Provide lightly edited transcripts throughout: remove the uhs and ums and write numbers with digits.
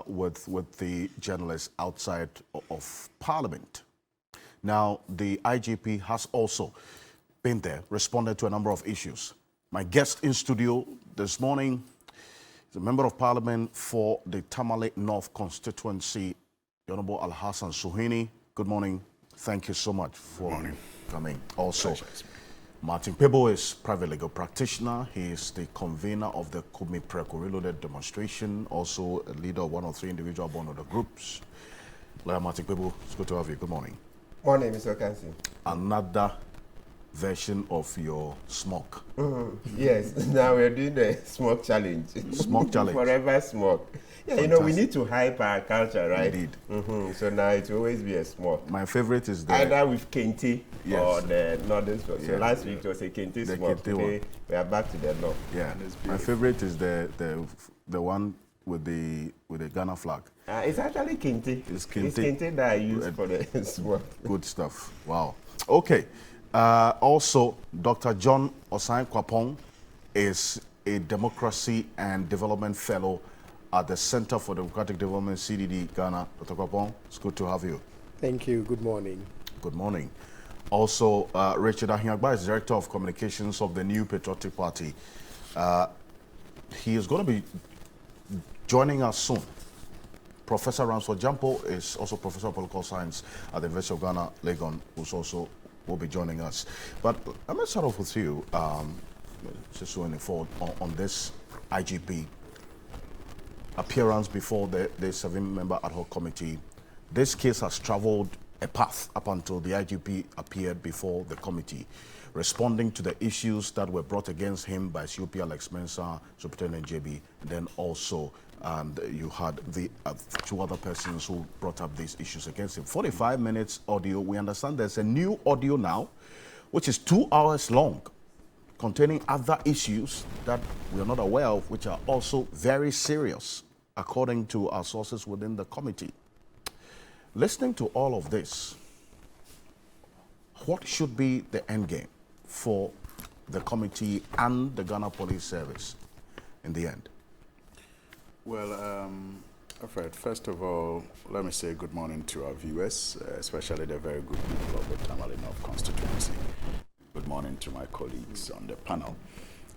with the journalists outside of Parliament. Now, the IGP has also been there, responded to a number of issues. My guest in studio this morning is a member of Parliament for the Tamale North constituency, the Honorable Al-Hassan Suhini. Good morning. Thank you so much for coming. Also, Martin Pebo is private legal practitioner. He is the convener of the Kumi Preko Reloaded demonstration, also a leader of one of three individual born other groups. Lawyer Martin Pebo, it's good to have you. Good morning. Morning, Mr. Kansi. Another version of your smoke. Yes, now we're doing the smoke challenge. Smoke challenge. Forever smoke. Yeah, Fantastic. you know, we need to hype our culture, right? Indeed. So now it will always be a smoke. My favorite is the... Either with kente Yes. or the northern smoke. So Yeah. last week it was a kente The smoke. kente Today one. we are back to the north. Yeah, my favorite is the one with the Ghana flag. It's actually kente. It's kente. It's kente that I use for the smoke. Good stuff. Wow. Okay. Also, Dr. John Osai Kwapong is a Democracy and Development Fellow at the Center for Democratic Development, CDD, Ghana. Dr. Kwapong, it's good to have you. Thank you. Good morning. Good morning. Also, Richard Ahiagba is Director of Communications of the New Patriotic Party. He is going to be joining us soon. Professor Ransford Gyampo is also Professor of Political Science at the University of Ghana, Legon, who's also will be joining us. But let me start off with you, just going forward on this IGP appearance before the 7-member ad hoc committee. This case has traveled a path up until the IGP appeared before the committee, responding to the issues that were brought against him by COP Alex Mensah, Superintendent JB, then also you had the two other persons who brought up these issues against him. 45 minutes audio. We understand there's a new audio now, which is 2 hours long, containing other issues that we are not aware of, which are also very serious, according to our sources within the committee. Listening to all of this, what should be the end game for the committee and the Ghana Police Service in the end? Well, Fred, first of all, let me say good morning to our viewers, especially the very good people of the Tamale North constituency. Good morning to my colleagues on the panel.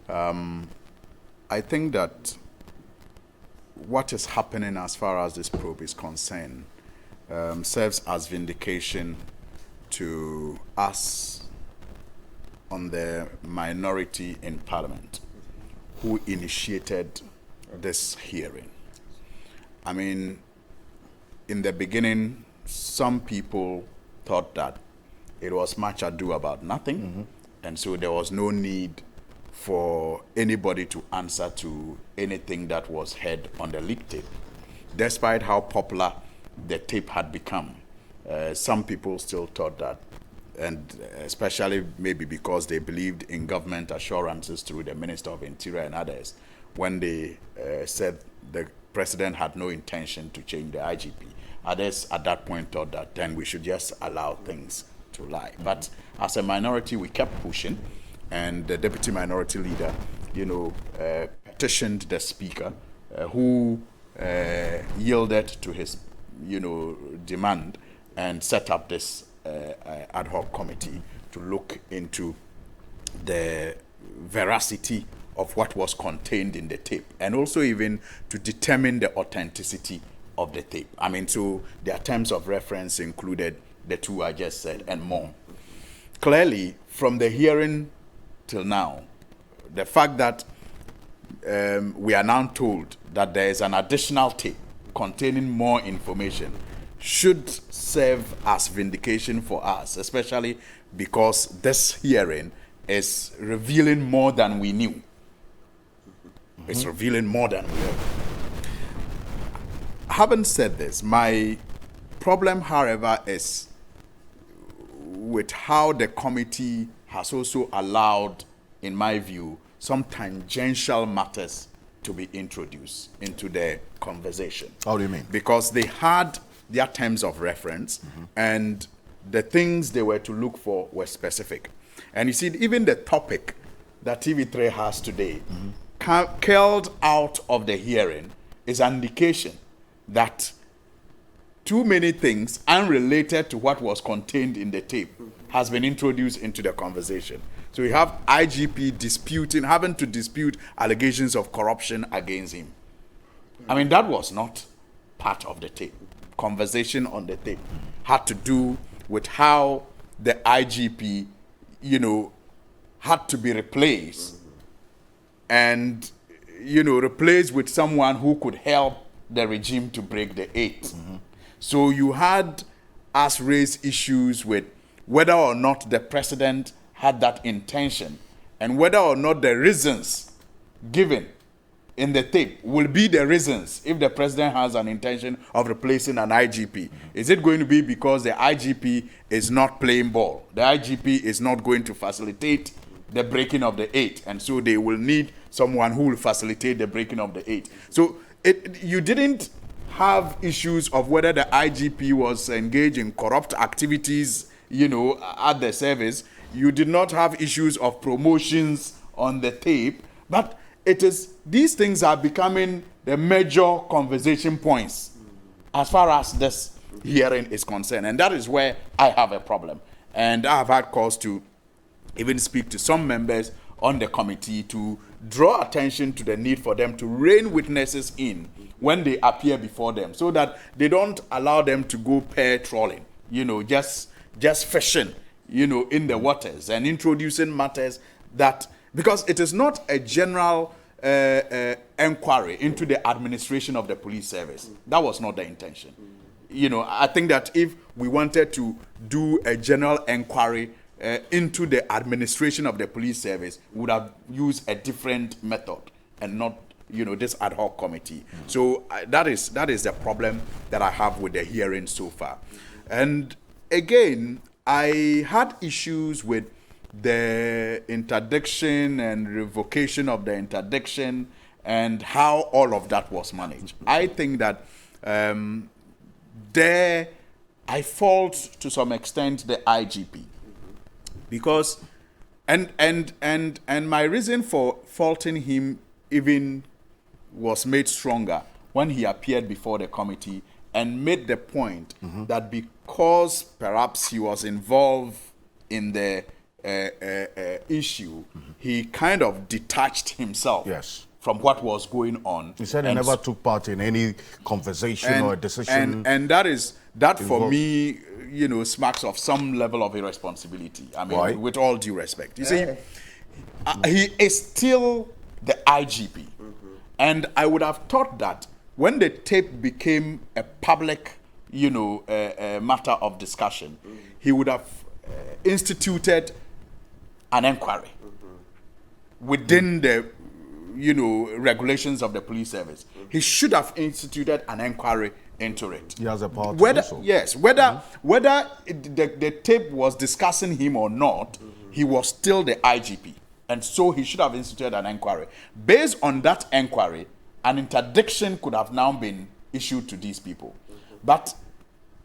I think that what is happening as far as this probe is concerned serves as vindication to us on the minority in Parliament who initiated this hearing. I mean, in the beginning, some people thought that it was much ado about nothing, and so there was no need for anybody to answer to anything that was heard on the leaked tape, despite how popular the tape had become. Some people still thought that, and especially maybe because they believed in government assurances through the Minister of Interior and others, when they said the president had no intention to change the IGP. Others at that point thought that then we should just allow things to lie. But as a minority, we kept pushing, and the deputy minority leader, petitioned the speaker, who yielded to his, demand and set up this ad hoc committee to look into the veracity of what was contained in the tape, and also even to determine the authenticity of the tape. I mean, so their terms of reference included the two I just said and more. Clearly, from the hearing till now, the fact that we are now told that there is an additional tape containing more information should serve as vindication for us, especially because this hearing is revealing more than we knew. It's revealing more than we knew. Having said this, my problem, however, is with how the committee has also allowed, in my view, some tangential matters to be introduced into the conversation. How do you mean? Because they had their terms of reference, and the things they were to look for were specific. And you see, even the topic that TV3 has today, curled out of the hearing, is an indication that too many things unrelated to what was contained in the tape has been introduced into the conversation. So you have IGP having to dispute allegations of corruption against him. I mean, that was not part of the tape. Conversation on the tape had to do with how the IGP, had to be replaced and, replaced with someone who could help the regime to break the eight. So you had us raise issues with whether or not the president had that intention and whether or not the reasons given in the tape will be the reasons if the president has an intention of replacing an IGP. Is it going to be because the IGP is not playing ball? The IGP is not going to facilitate the breaking of the eight, and so they will need someone who will facilitate the breaking of the eight. So you didn't have issues of whether the IGP was engaged in corrupt activities, at the service. You did not have issues of promotions on the tape, but these things are becoming the major conversation points as far as this hearing is concerned. And that is where I have a problem. And I have had cause to even speak to some members on the committee to draw attention to the need for them to rein witnesses in when they appear before them, so that they don't allow them to go pair trolling, just fishing, in the waters and introducing matters that, because it is not a general inquiry into the administration of the police service. That was not the intention. I think that if we wanted to do a general inquiry into the administration of the police service, we would have used a different method and not, this ad hoc committee. So that is the problem that I have with the hearing so far. And again, I had issues with the interdiction and revocation of the interdiction and how all of that was managed. I think that there I fault to some extent the IGP, because and my reason for faulting him even was made stronger when he appeared before the committee and made the point that because perhaps he was involved in the issue, he kind of detached himself from what was going on. He said he never took part in any conversation or decision. And that for me, smacks of some level of irresponsibility. I mean, Why? with all due respect. You see, he is still the IGP. And I would have thought that when the tape became a public, matter of discussion, he would have instituted an inquiry within the, regulations of the police service. He should have instituted an inquiry into it. He has a power to do so. Yes, whether the tape was discussing him or not, he was still the IGP. And so he should have instituted an inquiry. Based on that inquiry, an interdiction could have now been issued to these people. But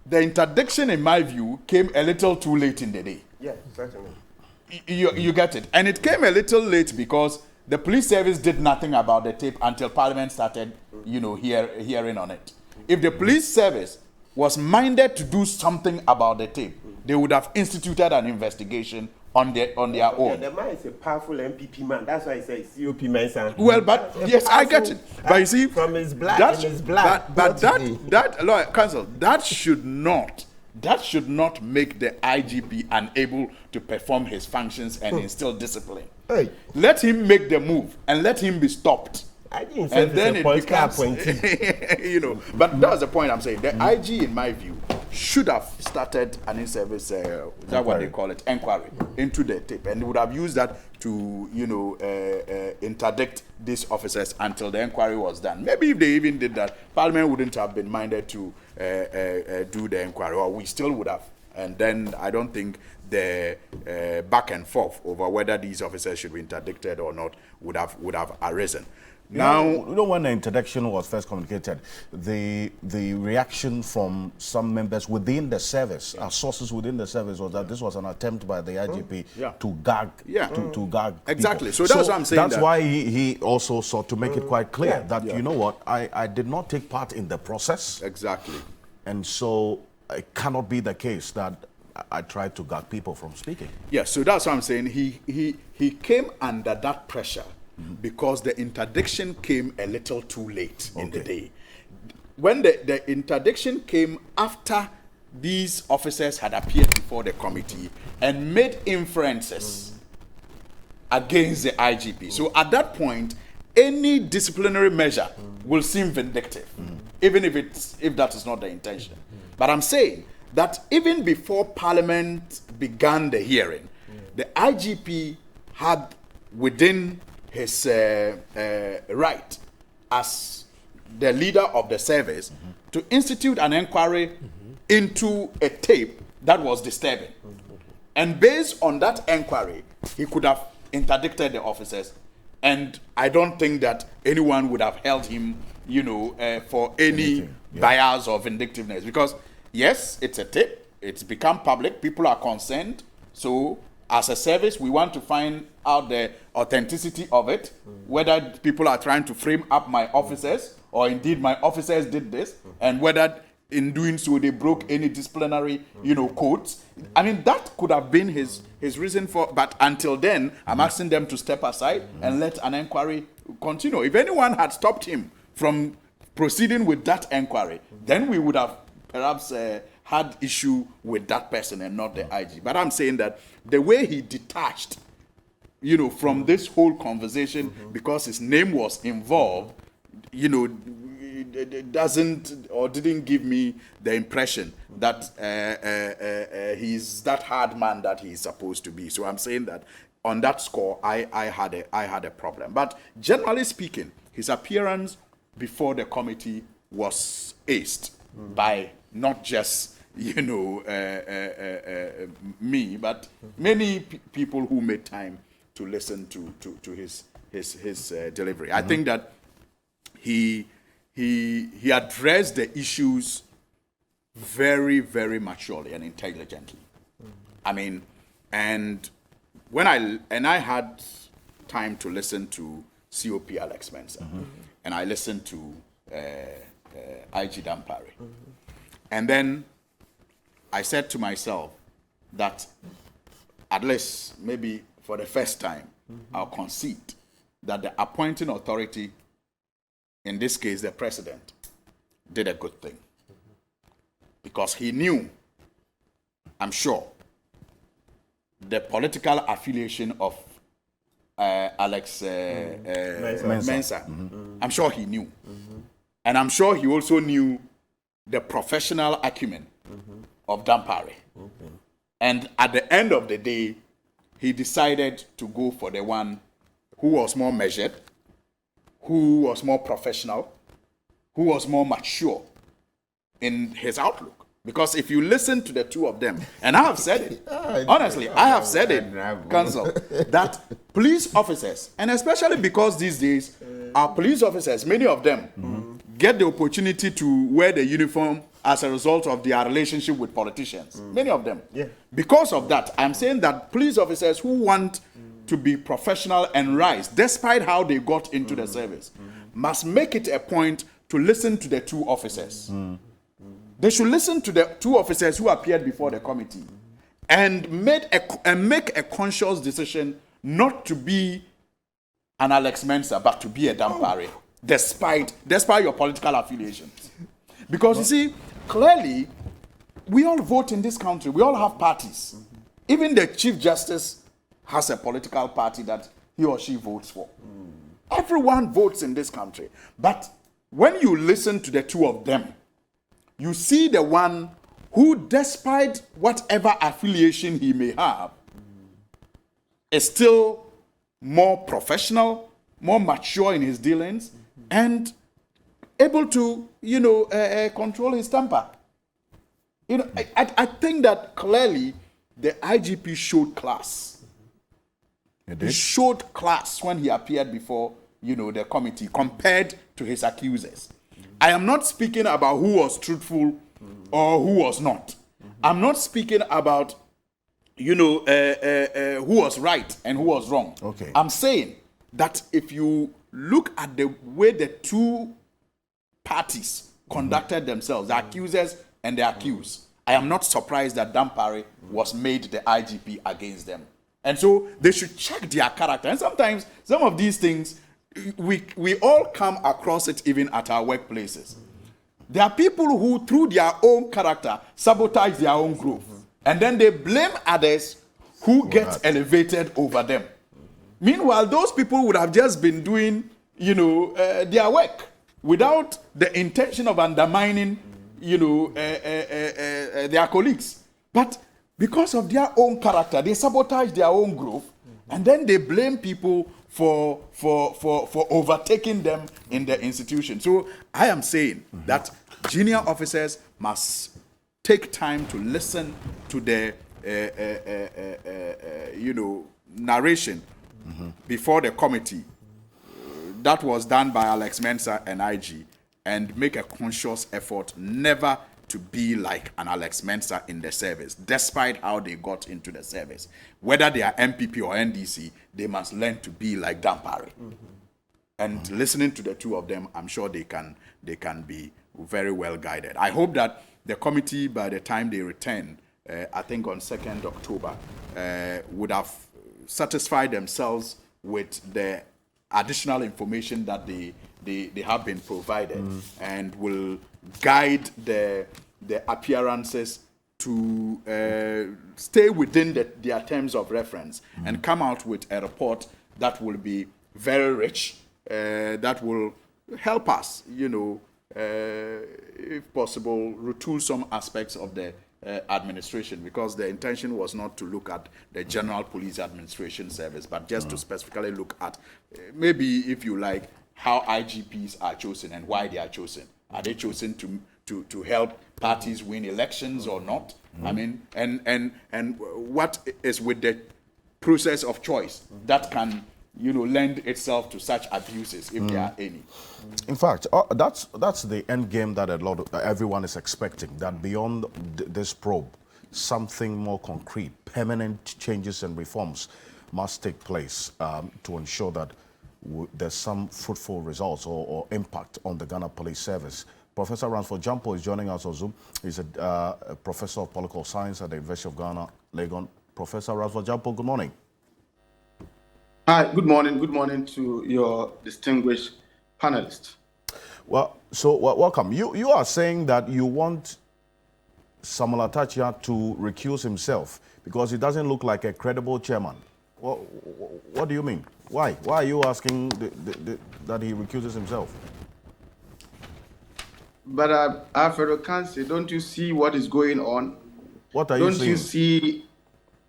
the interdiction, in my view, came a little too late in the day. Yeah, certainly. You get it. And it came a little late because the police service did nothing about the tape until Parliament started, hearing on it. If the police service was minded to do something about the tape, they would have instituted an investigation on their own. Yeah, the man is a powerful MPP man. That's why he says COP man. Well, but yes, I get it. But you see, from his blood, but that lawyer counsel, that should not make the IGP unable to perform his functions and instill discipline. Hey. Let him make the move and let him be stopped. And then it becomes, But that's the point I'm saying. The IG, in my view, should have started an in-service, is that what they call it, inquiry into the tape, and would have used that to, interdict these officers until the inquiry was done. Maybe if they even did that, Parliament wouldn't have been minded to do the inquiry, or we still would have. And then I don't think the back and forth over whether these officers should be interdicted or not would have arisen. Now, you know, when the interdiction was first communicated, the reaction from some members within the service, our sources within the service, was that this was an attempt by the IGP to gag, to gag exactly. people. So that's what I'm saying. That's why he also sought to make it quite clear that you know what, I did not take part in the process. Exactly. And so it cannot be the case that I tried to gag people from speaking. Yeah, so that's what I'm saying. He came under that pressure because the interdiction came a little too late in the day. When the interdiction came after these officers had appeared before the committee and made inferences against the IGP. So at that point, any disciplinary measure will seem vindictive, even if that is not the intention. But I'm saying that even before Parliament began the hearing, the IGP had within his right as the leader of the service to institute an inquiry into a tape that was disturbing. And based on that inquiry, he could have interdicted the officers. And I don't think that anyone would have held him, for any bias or vindictiveness. Because, yes, it's a tape. It's become public. People are concerned. So, as a service, we want to find out the authenticity of it, whether people are trying to frame up my officers, or indeed my officers did this, and whether in doing so they broke any disciplinary, codes. I mean, that could have been his reason for, but until then, I'm asking them to step aside and let an inquiry continue. If anyone had stopped him from proceeding with that inquiry, then we would have perhaps had issue with that person and not the IG. But I'm saying that the way he detached, from this whole conversation because his name was involved, it doesn't or didn't give me the impression that he's that hard man that he's supposed to be. So I'm saying that on that score, I had a problem. But generally speaking, his appearance before the committee was aced by not just me, but many people who made time to listen to his delivery. I think that he addressed the issues very, very maturely and intelligently. I mean, and when I had time to listen to COP Alex Mensah, and I listened to IG Dampare, and then I said to myself that at least maybe for the first time, I'll concede that the appointing authority, in this case the president, did a good thing. Because he knew, I'm sure, the political affiliation of Alex Mensah. I'm sure he knew. And I'm sure he also knew the professional acumen of Dampare. And at the end of the day, he decided to go for the one who was more measured, who was more professional, who was more mature in his outlook. Because if you listen to the two of them, and I have said it, honestly, I have said it, Council, that police officers, and especially because these days, our police officers, many of them, get the opportunity to wear the uniform as a result of their relationship with politicians. Many of them. Yeah. Because of that, I'm saying that police officers who want to be professional and rise, despite how they got into the service, must make it a point to listen to the two officers. They should listen to the two officers who appeared before the committee and make a conscious decision not to be an Alex Mensah, but to be a Dampare, despite your political affiliations. Because you see, clearly, we all vote in this country. We all have parties. Even the Chief Justice has a political party that he or she votes for. Everyone votes in this country. But when you listen to the two of them, you see the one who, despite whatever affiliation he may have, is still more professional, more mature in his dealings, and able to, control his temper. I think that clearly the IGP showed class. He showed class when he appeared before the committee compared to his accusers. I am not speaking about who was truthful or who was not. I'm not speaking about, who was right and who was wrong. Okay. I'm saying that if you look at the way the two parties conducted themselves, the accusers and the accused, I am not surprised that Dampare was made the IGP against them. And so they should check their character. And sometimes some of these things, we all come across it even at our workplaces. There are people who, through their own character, sabotage their own growth. And then they blame others who get elevated over them. Meanwhile, those people would have just been doing, their work without the intention of undermining, their colleagues. But because of their own character, they sabotage their own growth, and then they blame people for overtaking them in the institution. So I am saying that junior officers must take time to listen to the narration before the committee that was done by Alex Mensah and IG, and make a conscious effort never to be like an Alex Mensah in the service, despite how they got into the service. Whether they are MPP or NDC, they must learn to be like Dampare. And listening to the two of them, I'm sure they can be very well guided. I hope that the committee, by the time they return, I think on 2nd October, would have satisfied themselves with the additional information that they have been provided, and will guide the appearances to stay within their terms of reference, and come out with a report that will be very rich, that will help us, if possible, retool some aspects of the administration, because the intention was not to look at the general police administration service, but just to specifically look at maybe, if you like, how IGPs are chosen and why they are chosen. Are they chosen to help parties win elections or not? I mean, and what is with the process of choice that can lend itself to such abuses, if there are any. In fact, that's the end game that everyone is expecting, that beyond this probe, something more concrete, permanent changes and reforms must take place to ensure that there's some fruitful results or impact on the Ghana Police Service. Professor Ransford Gyampo is joining us on Zoom. He's a professor of political science at the University of Ghana, Legon. Professor Ransford Gyampo, good morning. Hi, good morning. Good morning to your distinguished panelists. Well, welcome. You are saying that you want Samuel Atta Akyea to recuse himself because he doesn't look like a credible chairman. What do you mean? Why? Why are you asking that he recuses himself? But Alfredo Kansi, don't you see what is going on? What are you saying?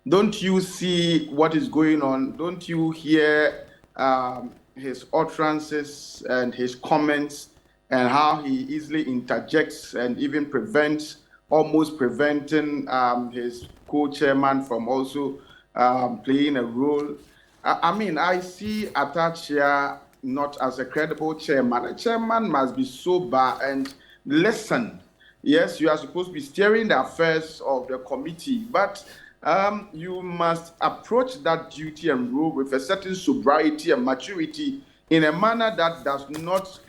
Don't you see what is going on? Don't you hear his utterances and his comments, and how he easily interjects and even almost preventing his co-chairman from also playing a role? I mean, I see Atta Akyea not as a credible chairman. A chairman must be sober and listen. Yes, you are supposed to be steering the affairs of the committee, but you must approach that duty and role with a certain sobriety and maturity, in a manner that does not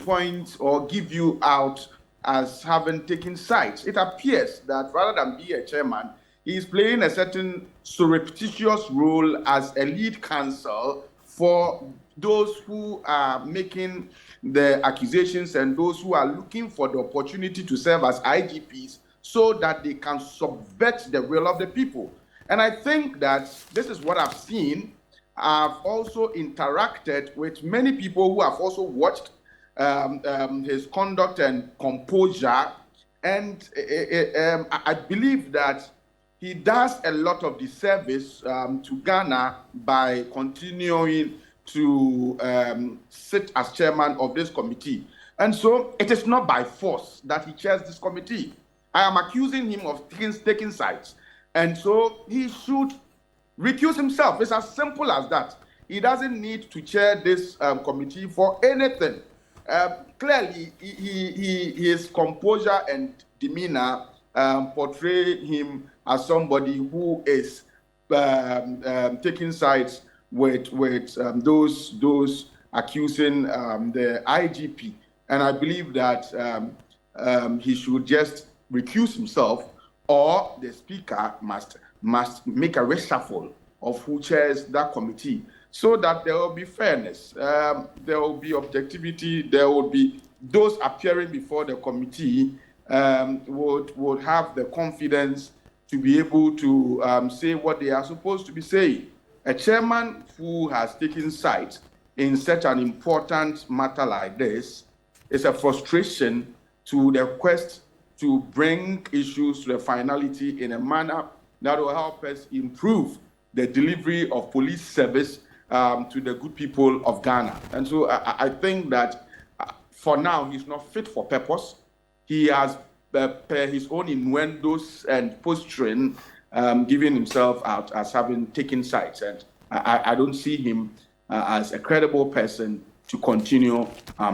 point or give you out as having taken sides. It appears that rather than be a chairman, he is playing a certain surreptitious role as a lead counsel for those who are making the accusations and those who are looking for the opportunity to serve as IGPs, so that they can subvert the will of the people. And I think that this is what I've seen. I've also interacted with many people who have also watched his conduct and composure, and I believe that he does a lot of disservice to Ghana by continuing to sit as chairman of this committee. And so it is not by force that he chairs this committee. I am accusing him of taking sides. And so he should recuse himself. It's as simple as that. He doesn't need to chair this committee for anything. Clearly, his composure and demeanor portray him as somebody who is taking sides with those accusing the IGP, and I believe that he should just recuse himself, or the speaker must make a reshuffle of who chairs that committee, so that there will be fairness, there will be objectivity, there will be those appearing before the committee would have the confidence to be able to say what they are supposed to be saying. A chairman who has taken sides in such an important matter like this is a frustration to the quest to bring issues to the finality in a manner that will help us improve the delivery of police service to the good people of Ghana. And so I think that for now, he's not fit for purpose. He has, per his own innuendos and posturing, giving himself out as having taken sides. And I don't see him as a credible person to continue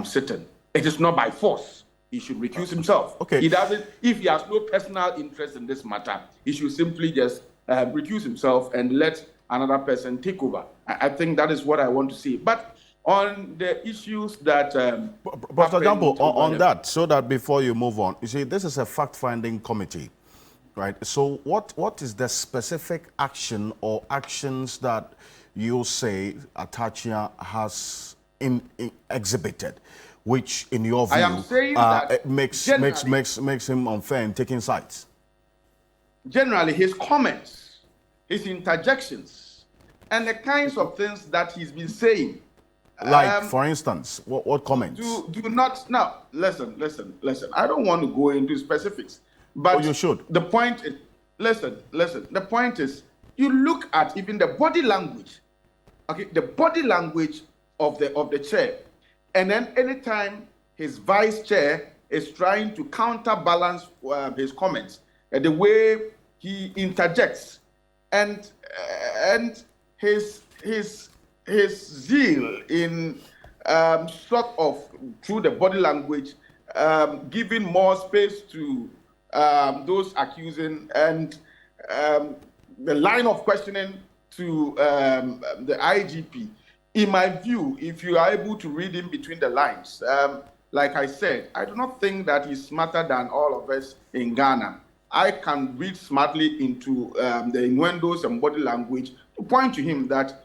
sitting. It is not by force. He should recuse himself. Okay. He doesn't. If he has no personal interest in this matter, he should simply just recuse himself and let another person take over. I think that is what I want to see. But on the issues that Professor Gyampo, on that, so that before you move on, you see, this is a fact-finding committee, right? So what is the specific action or actions that you say Atta Akyea has exhibited, which, in your view, I am saying that makes him unfair in taking sides? Generally, his comments, his interjections, and the kinds of things that he's been saying. Like, for instance, what comments? Do not, now, listen. I don't want to go into specifics, but you should. The point is, listen. The point is, you look at even the body language, okay, the body language of the chair, and then anytime his vice chair is trying to counterbalance his comments, the way he interjects, and his zeal in sort of through the body language, giving more space to those accusing, and the line of questioning to the IGP. In my view, if you are able to read in between the lines, like I said, I do not think that he's smarter than all of us in Ghana. I can read smartly into the innuendos and body language to point to him that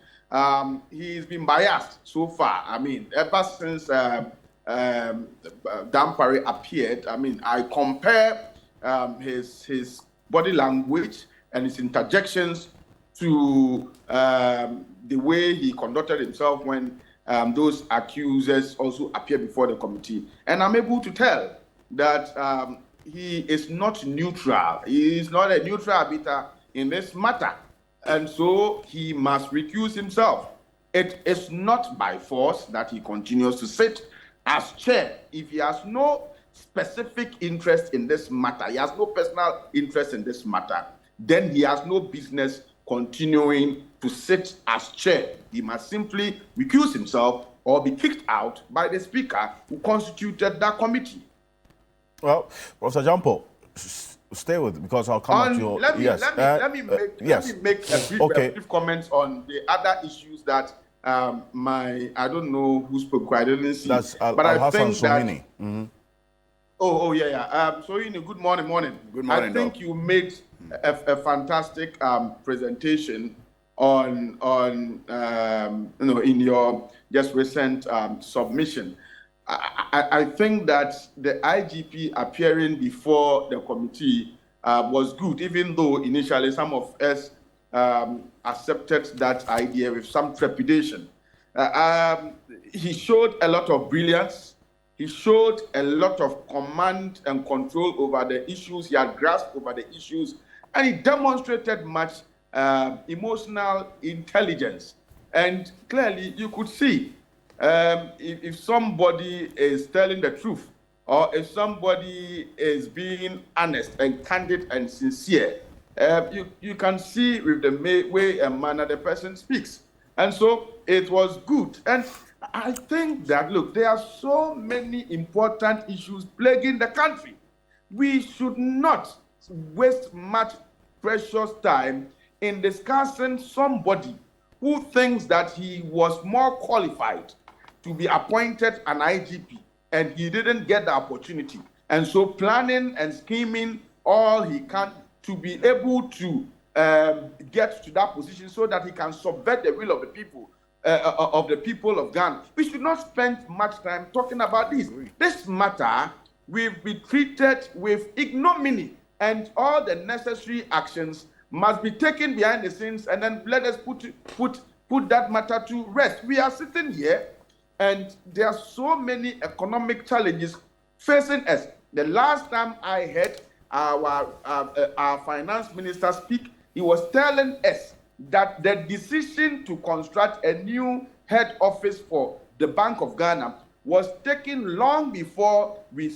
he's been biased so far. I mean, ever since Dampare appeared, I mean, I compare his body language and his interjections to the way he conducted himself when those accusers also appear before the committee. And I'm able to tell that he is not neutral. He is not a neutral arbiter in this matter. And so he must recuse himself. It is not by force that he continues to sit as chair. If he has no specific interest in this matter, he has no personal interest in this matter, then he has no business continuing to sit as chair. He must simply recuse himself or be kicked out by the speaker who constituted that committee. Well, Professor Gyampo, stay with, because I'll come back to your... Let me make a brief comment on the other issues that I don't know who spoke, I didn't see. But I think that... Mm-hmm. Soini, good morning. Good morning. I think you made a fantastic presentation on in your just recent submission. I think that the IGP appearing before the committee was good, even though initially some of us accepted that idea with some trepidation. He showed a lot of brilliance. He showed a lot of command and control over the issues. He had grasped over the issues, and he demonstrated much emotional intelligence. And clearly, you could see if somebody is telling the truth, or if somebody is being honest and candid and sincere, you can see with the way and manner the person speaks. And so it was good. And I think that, look, there are so many important issues plaguing the country. We should not waste much precious time in discussing somebody who thinks that he was more qualified to be appointed an IGP and he didn't get the opportunity. And so planning and scheming all he can to be able to get to that position so that he can subvert the will of the people of Ghana. We should not spend much time talking about this. This matter will be treated with ignominy, and all the necessary actions must be taken behind the scenes, and then let us put that matter to rest. We are sitting here, and there are so many economic challenges facing us. The last time I heard our finance minister speak, he was telling us that the decision to construct a new head office for the Bank of Ghana was taken long before we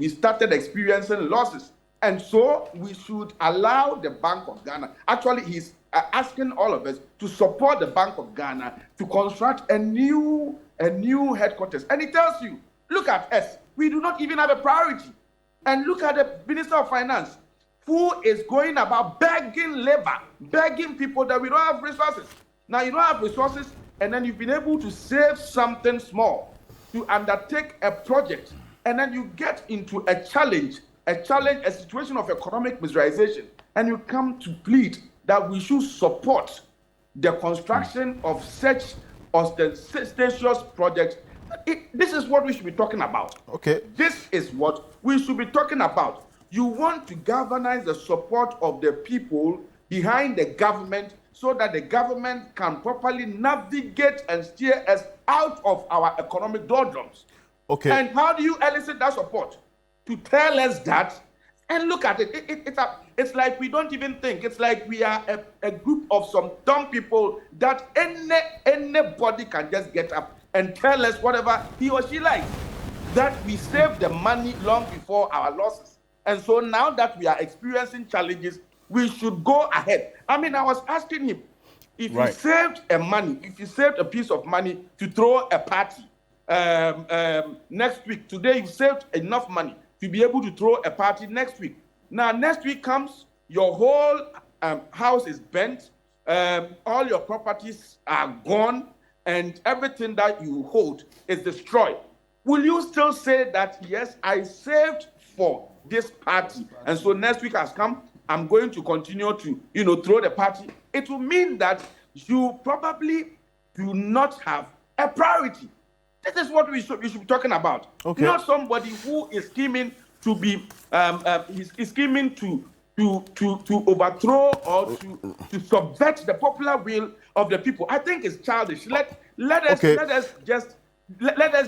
started experiencing losses. And so we should allow the Bank of Ghana, actually he's asking all of us to support the Bank of Ghana to construct a new headquarters. And he tells you, look at us, we do not even have a priority. And look at the Minister of Finance, who is going about begging labor, begging people that we don't have resources. Now you don't have resources, and then you've been able to save something small to undertake a project, and then you get into a situation of economic miserization, and you come to plead that we should support the construction of such ostentatious projects. This is what we should be talking about. Okay. This is what we should be talking about. You want to galvanize the support of the people behind the government so that the government can properly navigate and steer us out of our economic doldrums. Okay. And how do you elicit that support? To tell us that, and look at it. It's like we don't even think. It's like we are a group of some dumb people that anybody can just get up and tell us whatever he or she likes. That we saved the money long before our losses. And so now that we are experiencing challenges, we should go ahead. I mean, I was asking him, if you saved a piece of money to throw a party next week, today you saved enough money to be able to throw a party next week. Now, next week comes, your whole house is bent, all your properties are gone, and everything that you hold is destroyed. Will you still say that, yes, I saved for this party, and so next week has come, I'm going to continue to, throw the party? It will mean that you probably do not have a priority. This is what we should be talking about. Okay. Not somebody who is scheming to be, is scheming to overthrow or to subvert the popular will of the people. I think it's childish. Let us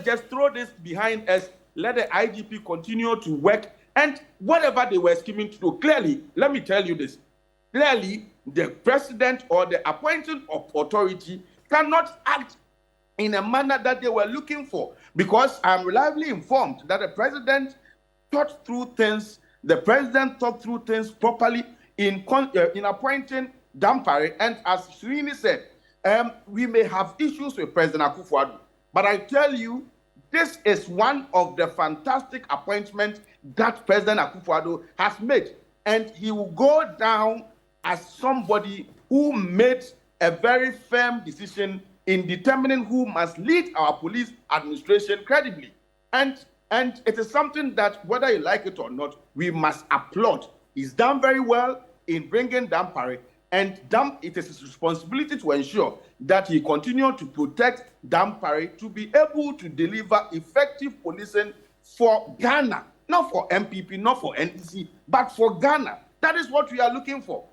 just throw this behind us. Let the IGP continue to work. And whatever they were scheming to do, clearly, let me tell you this, clearly the president or the appointing authority cannot act in a manner that they were looking for, because I'm reliably informed that the president thought through things properly in appointing Dampare. And as Srini said, we may have issues with President Akufo-Addo, but I tell you, this is one of the fantastic appointments that President Akufo-Addo has made. And he will go down as somebody who made a very firm decision in determining who must lead our police administration credibly. And it is something that, whether you like it or not, we must applaud. He's done very well in bringing Dampare, and it is his responsibility to ensure that he continue to protect Dampare to be able to deliver effective policing for Ghana, not for MPP, not for NDC, but for Ghana. That is what we are looking for.